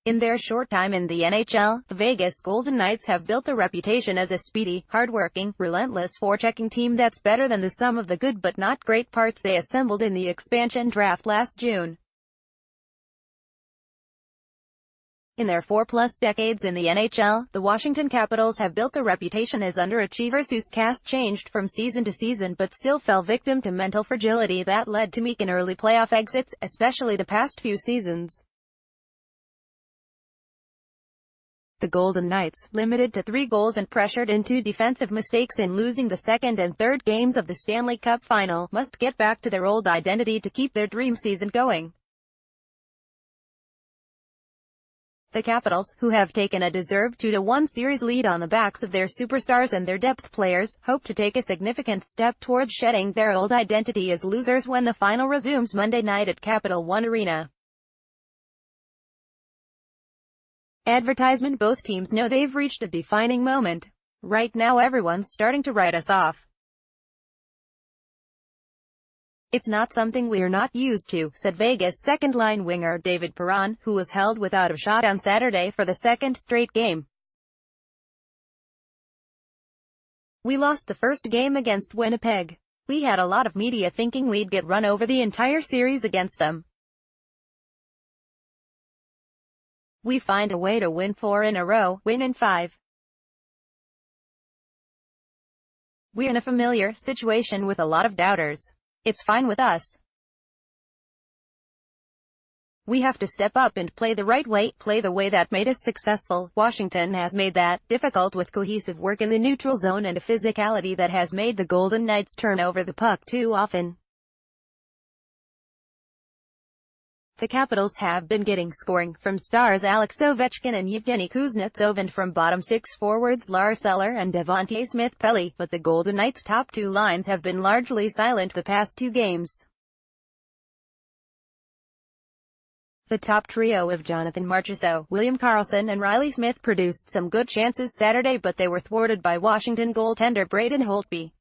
In their short time in the NHL, the Vegas Golden Knights have built a reputation as a speedy, hard-working, relentless forechecking team that's better than the sum of the good but not great parts they assembled in the expansion draft last June. In their 4+ decades in the NHL, the Washington Capitals have built a reputation as underachievers whose cast changed from season to season but still fell victim to mental fragility that led to meek and early playoff exits, especially the past few seasons. The Golden Knights, limited to 3 goals and pressured into defensive mistakes in losing the second and third games of the Stanley Cup Final, must get back to their old identity to keep their dream season going. The Capitals, who have taken a deserved 2-1 series lead on the backs of their superstars and their depth players, hope to take a significant step towards shedding their old identity as losers when the final resumes Monday night at Capital One Arena. Advertisement: both teams know they've reached a defining moment. Right now everyone's starting to write us off. It's not something we're not used to, said Vegas second-line winger David Perron, who was held without a shot on Saturday for the second straight game. We lost the first game against Winnipeg. We had a lot of media thinking we'd get run over the entire series against them. We find a way to win 4 in a row, win in 5. We're in a familiar situation with a lot of doubters. It's fine with us. We have to step up and play the right way, play the way that made us successful. Washington has made that difficult with cohesive work in the neutral zone and a physicality that has made the Golden Knights turn over the puck too often. The Capitals have been getting scoring from stars Alex Ovechkin and Yevgeny Kuznetsov and from bottom 6 forwards Lars Eller and Devontae Smith-Pelly, but the Golden Knights' top 2 lines have been largely silent the past 2 games. The top trio of Jonathan Marchessault, William Karlsson and Riley Smith produced some good chances Saturday, but they were thwarted by Washington goaltender Braden Holtby.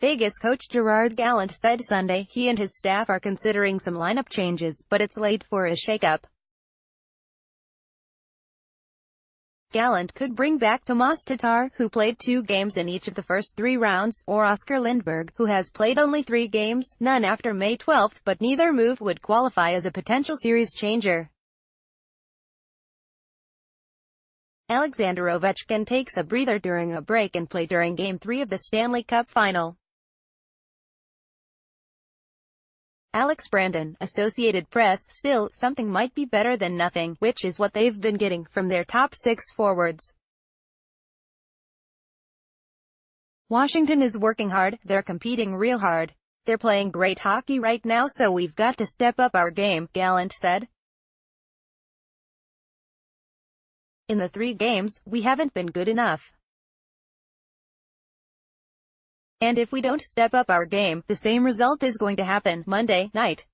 Vegas coach Gerard Gallant said Sunday he and his staff are considering some lineup changes, but it's late for a shakeup. Gallant could bring back Tomas Tatar, who played 2 games in each of the first 3 rounds, or Oscar Lindberg, who has played only 3 games, none after May 12, but neither move would qualify as a potential series changer. Alexander Ovechkin takes a breather during a break and played during Game 3 of the Stanley Cup Final. Alex Brandon, Associated Press: still, something might be better than nothing, which is what they've been getting from their top 6 forwards. Washington is working hard, they're competing real hard. They're playing great hockey right now, so we've got to step up our game, Gallant said. In the 3 games, we haven't been good enough. And if we don't step up our game, the same result is going to happen Monday night.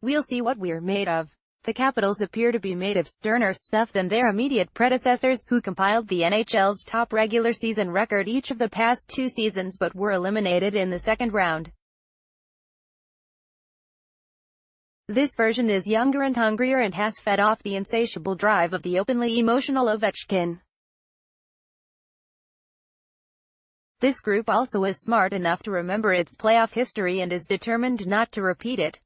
We'll see what we're made of. The Capitals appear to be made of sterner stuff than their immediate predecessors, who compiled the NHL's top regular season record each of the past 2 seasons but were eliminated in the second round. This version is younger and hungrier and has fed off the insatiable drive of the openly emotional Ovechkin. This group also is smart enough to remember its playoff history and is determined not to repeat it.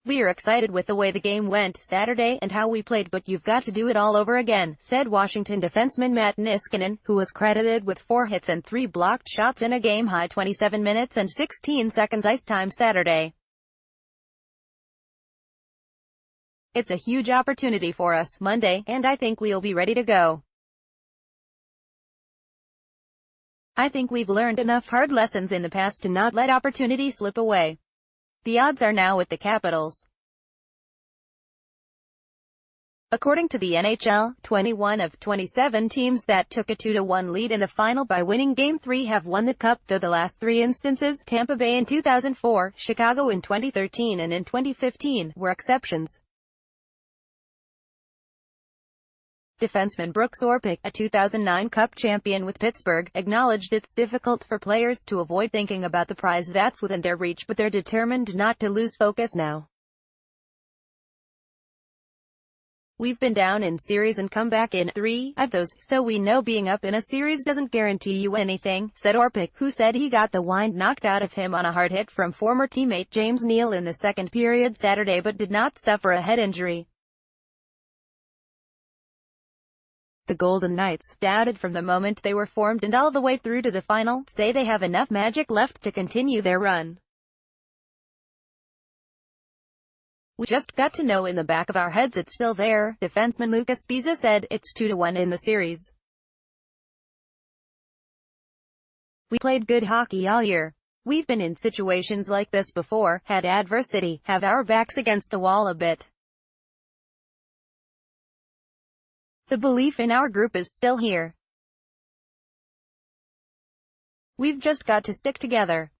We're excited with the way the game went Saturday and how we played, but you've got to do it all over again, said Washington defenseman Matt Niskanen, who was credited with 4 hits and 3 blocked shots in a game-high 27 minutes and 16 seconds ice time Saturday. It's a huge opportunity for us Monday, and I think we'll be ready to go. I think we've learned enough hard lessons in the past to not let opportunity slip away. The odds are now with the Capitals. According to the NHL, 21 of 27 teams that took a 2-1 lead in the final by winning Game 3 have won the Cup, though the last 3 instances, Tampa Bay in 2004, Chicago in 2013 and in 2015, were exceptions. Defenseman Brooks Orpik, a 2009 Cup champion with Pittsburgh, acknowledged it's difficult for players to avoid thinking about the prize that's within their reach, but they're determined not to lose focus now. We've been down in series and come back in 3 of those, so we know being up in a series doesn't guarantee you anything, said Orpik, who said he got the wind knocked out of him on a hard hit from former teammate James Neal in the second period Saturday but did not suffer a head injury. The Golden Knights, doubted from the moment they were formed and all the way through to the final, say they have enough magic left to continue their run. We just got to know in the back of our heads it's still there, defenseman Lucas Pisa said. It's 2-1 in the series. We played good hockey all year. We've been in situations like this before, had adversity, have our backs against the wall a bit. The belief in our group is still here. We've just got to stick together.